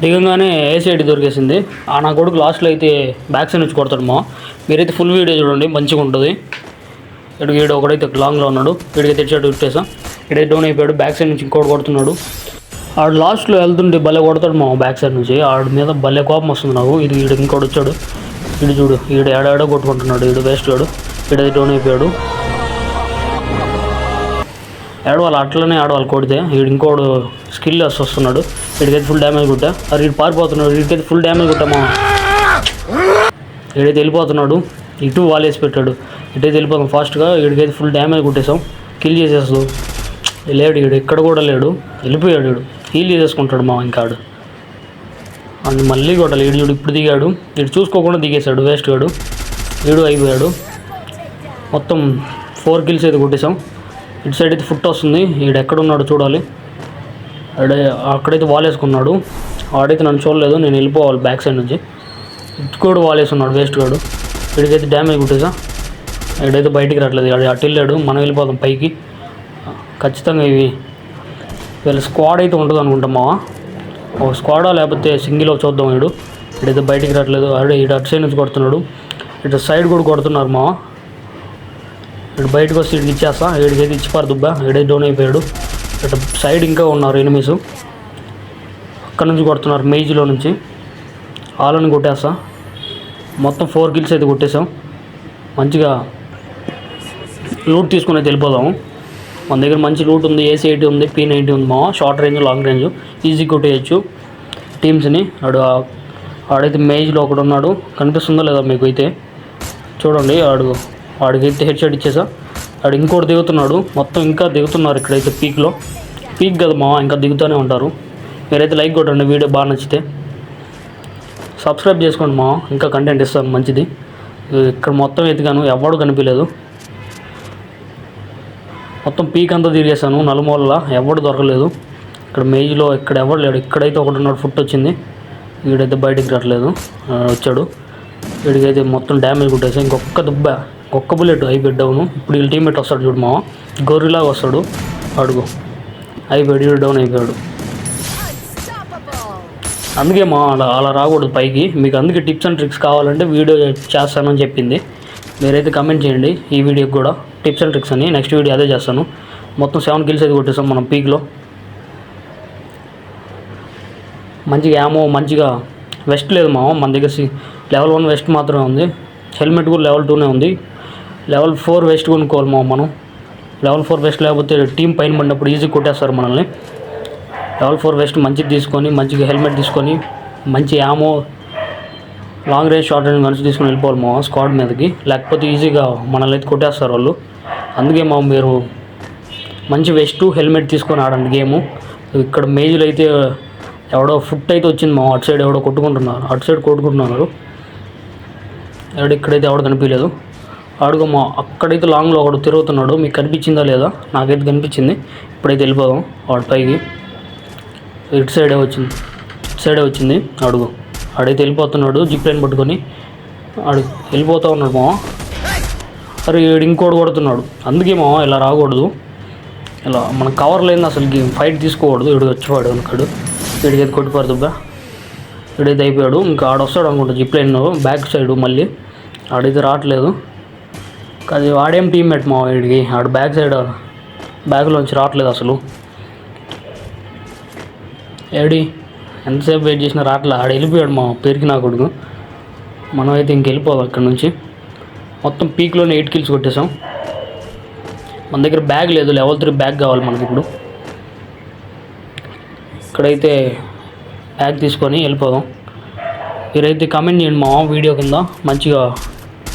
దిగంగానే AC దొరికేసింది. నా కొడుకు లాస్ట్లో అయితే బ్యాక్ సైడ్ నుంచి కొడతాడు మా. మీరైతే ఫుల్ వీడియో చూడండి, మంచిగా ఉంటుంది. వీడు ఒకడైతే లాంగ్లో ఉన్నాడు, వీడికి తెచ్చాడు ఇట్టేసా. ఇక్కడైతే డౌన్ అయిపోయాడు. బ్యాక్ సైడ్ నుంచి ఇంకోటి కొడుతున్నాడు. ఆడు లాస్ట్లో వెళ్తుంటే భలే కొడతాడు మా బ్యాక్ సైడ్ నుంచి. ఆడి మీద భలే కోపం వస్తుంది నాకు. వీడు ఇంకోటి వచ్చాడు, వీడు చూడు, వీడు ఏడాడో కొట్టుకుంటున్నాడు. వీడు వేస్ట్ వాడు. వీడైతే డౌన్ అయిపోయాడు. ఏడవాళ్ళు అట్లనే ఆడవాళ్ళు కొడితే వీడు ఇంకోడు స్కిల్ వస్తున్నాడు. వీడికైతే ఫుల్ డ్యామేజ్ కొట్టా. అది వీడు పారిపోతున్నాడు. వీడికైతే ఫుల్ డ్యామేజ్ కొట్టామా. వీడైతే వెళ్ళిపోతున్నాడు. ఇటు వాల్ వేసి పెట్టాడు. ఇటైతే వెళ్ళిపోతాం ఫాస్ట్గా. వీడికైతే ఫుల్ డ్యామేజ్ కొట్టేసాం. కిల్ చేసేస్తాడు. లేడు వీడు, ఇక్కడ కూడా లేడు, వెళ్ళిపోయాడు. వీడు హీల్ చేసేసుకుంటాడు మా ఇంకాడు. అని మళ్ళీ కొట్టాలి. వీడు ఇప్పుడు దిగాడు. వీడు చూసుకోకుండా దిగేశాడు వేస్ట్ వాడు. వీడు అయిపోయాడు. మొత్తం 4 కిల్స్ అయితే కొట్టేసాం. ఇటు సైడ్ అయితే ఫుట్ వస్తుంది. వీడు ఎక్కడున్నాడు చూడాలి. అక్కడైతే వాల్ వేసుకున్నాడు. వాడైతే నన్ను చూడలేదు. నేను వెళ్ళిపోవాలి బ్యాక్ సైడ్ నుంచి. ఇటు కూడా వాల్ వేసుకున్నాడు వేస్ట్ వాడు. వీడికైతే డ్యామేజ్ కొట్టేసా. వీడైతే బయటికి రావట్లేదు. అటు వెళ్ళాడు. మనం వెళ్ళిపోతాం పైకి ఖచ్చితంగా. వీళ్ళ స్క్వాడ్ అయితే ఉంటుంది అనుకుంటామా. ఒక స్క్వాడా లేకపోతే సింగిల్ చూద్దాం. వీడైతే బయటికి రావట్లేదు. వీడు అటు సైడ్ నుంచి కొడుతున్నాడు. ఇటు సైడ్ కూడా కొడుతున్నారు మా. వీడు బయటకు వచ్చి వీడికి ఇచ్చేస్తా. వీడికైతే ఇచ్చిపారు దుబ్బా. వీడైతే డౌన్ అయిపోయాడు. ఇటు సైడ్ ఇంకా ఉన్నారు ఎనిమీస్. అక్కడ నుంచి కొడుతున్నారు మేజ్లో నుంచి. వాళ్ళని కొట్టేస్తా. మొత్తం 4 కిల్స్ అయితే కొట్టేసాం. మంచిగా లూట్ తీసుకుని అయితే వెళ్ళిపోదాము. మన దగ్గర మంచి లూట్ ఉంది. AC-80 ఉంది, P-90 ఉంది మా. Short range, long range easy కొట్టేయచ్చు టీమ్స్ని. ఆడైతే మేజ్లో ఒకడు ఉన్నాడు. కనిపిస్తుందో లేదా మీకు అయితే చూడండి. వాడికైతే హెడ్ షాట్ ఇచ్చేసా. వాడు ఇంకోటి దిగుతున్నాడు. మొత్తం ఇంకా దిగుతున్నారు ఇక్కడైతే పీక్ కదా మా, ఇంకా దిగుతూనే ఉంటారు. మీరైతే లైక్ కొట్టండి వీడియో బాగా నచ్చితే. సబ్స్క్రైబ్ చేసుకోండి మా, ఇంకా కంటెంట్ ఇస్తాను మంచిది. ఇక్కడ మొత్తం ఎతికాను, ఎవడు కనిపించలేదు. మొత్తం పీక్ అంతా తిరిగేసాను నలుమూలలా, ఎవడు దొరకలేదు. ఇక్కడ మేజ్లో ఇక్కడ ఎవడు లేడు. ఇక్కడైతే ఒకటి ఉన్నాడు, ఫుట్ వచ్చింది. వీడైతే బయటికి రావట్లేదు. వచ్చాడు. వీడికైతే మొత్తం డ్యామేజ్ కొట్టేసి ఒక్క బుల్లెట్ అయిపోయి డౌను. ఇప్పుడు వీళ్ళ టీమ్మేట్ వస్తాడు చూడు మా, గొర్రెలాగా వస్తాడు. అడుగు అయిపోయాడు. వీడు డౌన్ అయిపోయాడు. అందుకే మా అలా రాకూడదు పైకి. మీకు అందుకే టిప్స్ అండ్ ట్రిక్స్ కావాలంటే వీడియో చేస్తానని చెప్పింది. మీరైతే కమెంట్ చేయండి ఈ వీడియోకి కూడా టిప్స్ అండ్ ట్రిక్స్ అని. నెక్స్ట్ వీడియో అదే చేస్తాను. మొత్తం 7 కిల్స్ అయితే కొట్టేస్తాం మనం పీక్లో. మంచిగా యామో, మంచిగా వెస్ట్ లేదు మా మన దగ్గర. లెవెల్ 1 వెస్ట్ మాత్రమే ఉంది. హెల్మెట్ కూడా లెవెల్ 2నే ఉంది. లెవెల్ 4 వెస్ట్ కొనుక్కోవాలి మనం. లెవెల్ 4 వెస్ట్ లేకపోతే టీం పైన పడినప్పుడు ఈజీ కొట్టేస్తారు మనల్ని. లెవెల్ 4 వెస్ట్ మంచిది తీసుకొని, మంచిగా హెల్మెట్ తీసుకొని, మంచి ammo, long range, short range guns తీసుకొని వెళ్ళిపోవాలి మా స్క్వాడ్ మీదకి. లేకపోతే ఈజీగా మనల్ని అయితే కొట్టేస్తారు వాళ్ళు. అందుకే మీరు మంచి వెస్ట్, హెల్మెట్ తీసుకొని ఆడండి గేము. ఇక్కడ మేజులు అయితే ఎవడో ఫుట్ అయితే వచ్చింది మా. అటు సైడ్ ఎవడో కొట్టుకుంటున్నారు. ఇక్కడైతే ఎవడో కనిపించలేదు. ఆడుగో మా, అక్కడైతే లాంగ్లో ఒకడు తిరుగుతున్నాడు. మీకు కనిపించిందా లేదా? నాకైతే కనిపించింది. ఇప్పుడైతే వెళ్ళిపోదాం వాడి పైకి. ఇటు సైడే వచ్చింది. అడుగు ఆడైతే వెళ్ళిపోతున్నాడు జిప్ లైన్ పట్టుకొని. వెళ్ళిపోతూ ఉన్నాడు మా. అరే వీడు ఇంకోటి కొడుతున్నాడు. అందుకే మా ఇలా రాకూడదు. ఇలా మన కవర్ లేని అసలు ఫైట్ తీసుకోకూడదు. వీడు వచ్చేవాడు అనుకోడు. వీడికైతే కొట్టిపారుతుందా. వీడైతే అయిపోయాడు. ఇంకా ఆడొస్తాడు అనుకుంటా జిప్ లైన్ బ్యాక్ సైడ్. మళ్ళీ ఆడైతే రావట్లేదు. అది వాడేం టీమ్మేట్ మా వీడికి. ఆడు బ్యాగ్లోంచి రావట్లేదు అసలు. ఎంతసేపు వెయిట్ చేసినా రావట్లేదు. ఆడ వెళ్ళిపోయాడు మా పేరుకి నా కొడుకు. మనం అయితే ఇంకెళ్ళిపోదాం ఇక్కడ నుంచి. మొత్తం పీక్లోనే 8 కిల్స్ కొట్టేసాం. మన దగ్గర బ్యాగ్ లేదు. లెవెల్ 3 బ్యాగ్ కావాలి మనకి ఇప్పుడు. ఇక్కడైతే బ్యాగ్ తీసుకొని వెళ్ళిపోదాం. మీరైతే కమెంట్ చేయండి మా వీడియో కింద. మంచిగా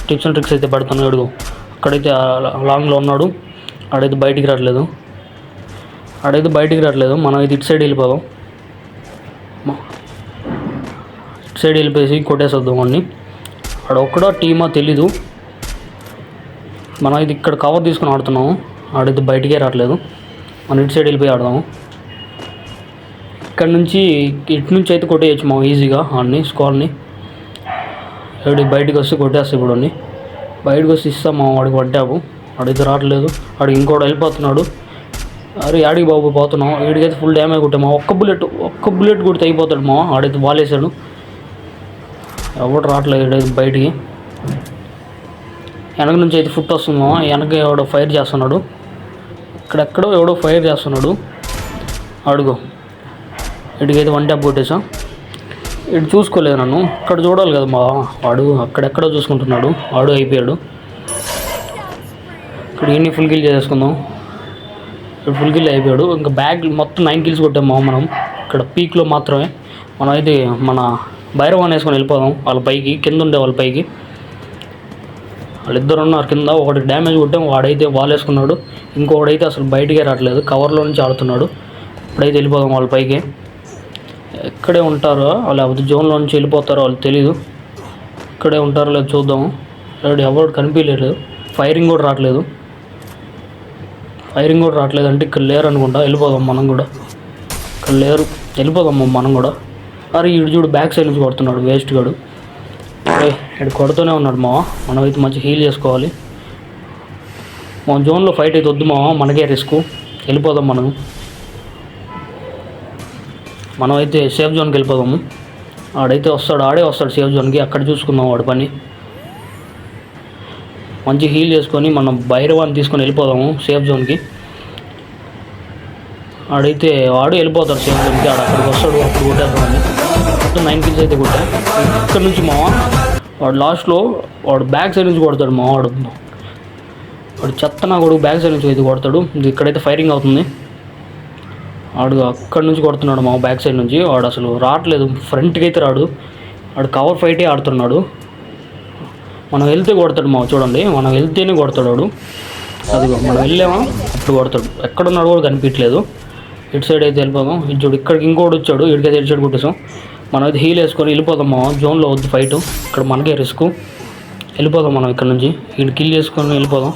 టిప్స్ అండ్ ట్రిక్స్ అయితే పెడతాను. అడుగు అక్కడైతే లాంగ్లో ఉన్నాడు. ఆడైతే బయటికి రావట్లేదు. మనం అయితే ఇటు సైడ్ వెళ్ళిపోదాం. ఇటు సైడ్ వెళ్ళిపోయి కొట్టేసేద్దాం అన్నీ. ఆడ ఒక్కడో టీమో తెలీదు. మనం అయితే ఇక్కడ కవర్ తీసుకుని ఆడుతున్నాము. ఆడైతే బయటికే రావట్లేదు. మనం ఇటు సైడ్ వెళ్ళిపోయి ఆడదాము. ఇక్కడ నుంచి ఇటు నుంచి అయితే కొట్టేయచ్చు మా ఈజీగా అన్ని స్కోర్ని. బయటకు వస్తే కొట్టేస్తాయి. ఇప్పుడు అన్నీ బయటకు వస్తే ఇస్తాం మా వాడికి. పడ్డాము. వాడైతే రావట్లేదు. వాడికి ఇంకోటి వెళ్ళిపోతున్నాడు. అరే యాడికి బాబు పోతున్నాం, వీడికైతే ఫుల్ డ్యామేజ్ కొట్టామా. ఒక్క బుల్లెట్ కొడితే అయిపోతాడు మా. ఆడైతే వాలేసాడు, ఎవడు రావట్లేదు ఈడైతే బయటికి. వెనక నుంచి అయితే ఫుట్ వస్తుందో, వెనక ఎవడో ఫైర్ చేస్తున్నాడు, ఇక్కడెక్కడో ఎవడో ఫైర్ చేస్తున్నాడు. అడుగు వీడికైతే 1 ట్యాప్ కొట్టేసాం. ఇటు చూసుకోలేదు నన్ను, ఇక్కడ చూడాలి కదా మా వాడు, అక్కడెక్కడో చూసుకుంటున్నాడు. వాడు అయిపోయాడు. ఇక్కడ ఈయన్ని ఫుల్ కిల్ చేసుకుందాం. ఇప్పుడు ఫుల్ కిల్ అయిపోయాడు. ఇంకా బ్యాగ్ మొత్తం 9 కిల్స్ కొట్టాం మా మనం. ఇక్కడ పీక్లో మాత్రమే మనం అయితే మన భైరవాన్ని వేసుకొని వెళ్ళిపోదాం వాళ్ళ పైకి. కింద ఉండే వాళ్ళ పైకి వాళ్ళిద్దరు ఉన్నారు కింద. ఒకటి డ్యామేజ్ కొట్టాం, వాడైతే వాల్ వేసుకున్నాడు. ఇంకొకడైతే అసలు బయటికే రావట్లేదు, కవర్లో నుంచి ఆడుతున్నాడు. ఇప్పుడైతే వెళ్ళిపోదాం వాళ్ళ పైకి. ఇక్కడే ఉంటారో లేకపోతే జోన్లో నుంచి వెళ్ళిపోతారో వాళ్ళు తెలీదు. ఇక్కడే ఉంటారో లేదు చూద్దాము. ఎవరు కనిపించలేదు, ఫైరింగ్ కూడా రావట్లేదు అంటే ఇక్కడ లేరు అనుకుంటా. వెళ్ళిపోదాం మనం కూడా, ఇక్కడ లేరు, వెళ్ళిపోదాం మనం కూడా. అరే ఇడు చూడు బ్యాక్ సైడ్ నుంచి కొడుతున్నాడు వేస్ట్ గాడు. ఇక్కడ కొడుతూనే ఉన్నాడు మావా. మనం అయితే మంచి హీల్ చేసుకోవాలి. మన జోన్లో ఫైట్ అయితే వద్దు మావా, మనకే రిస్క్. వెళ్ళిపోదాం మనం అయితే సేఫ్ జోన్కి వెళ్ళిపోదాము. ఆడైతే ఆడే వస్తాడు సేఫ్ జోన్కి, అక్కడ చూసుకుందాం వాడి పని. మంచి హీల్ చేసుకొని మనం భైరవాన్ని తీసుకొని వెళ్ళిపోదాము సేఫ్ జోన్కి. ఆడైతే వాడు వెళ్ళిపోతాడు సేఫ్ జోన్కి. అక్కడికి వస్తాడు, అప్పుడు కొట్టేస్తామని. మొత్తం 9 కిల్స్ అయితే కొట్టా. ఇక్కడ నుంచి మావా వాడు లాస్ట్లో వాడు బ్యాక్ సైడ్ నుంచి కొడతాడు మా వాడు చెత్త నా కొడుకు బ్యాక్ సైడ్ నుంచి అయితే కొడతాడు. ఇక్కడైతే ఫైరింగ్ అవుతుంది. వాడు అక్కడి నుంచి కొడుతున్నాడు మా బ్యాక్ సైడ్ నుంచి. వాడు అసలు రావట్లేదు, ఫ్రంట్కి అయితే రాడు. వాడు కవర్ ఫైటే ఆడుతున్నాడు. మనం వెళ్తే కొడతాడు మా, చూడండి మనం వెళ్తేనే కొడతాడు వాడు. అది మనం వెళ్ళామా అప్పుడు కొడతాడు. ఎక్కడున్నాడు కూడా కనిపించలేదు. ఇటు సైడ్ అయితే వెళ్ళిపోదాం. ఇటు చూడు ఇక్కడికి ఇంకోటి వచ్చాడు, ఇటుకైతే ఇటు సైడ్ కొట్టేసాం. మనం అయితే హీల్ వేసుకొని వెళ్ళిపోదాం మా. జోన్లో వద్దు ఫైట్, ఇక్కడ మనకే రిస్క్. వెళ్ళిపోదాం మనం ఇక్కడ నుంచి. ఇటు కిల్ చేసుకొని వెళ్ళిపోదాం.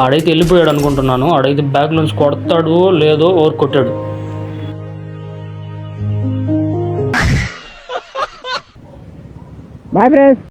ఆడైతే వెళ్ళిపోయాడు అనుకుంటున్నాను. ఆడైతే బ్యాక్ నుంచి కొడతాడు లేదో ఓవర్ కొట్టాడు. Bye friends.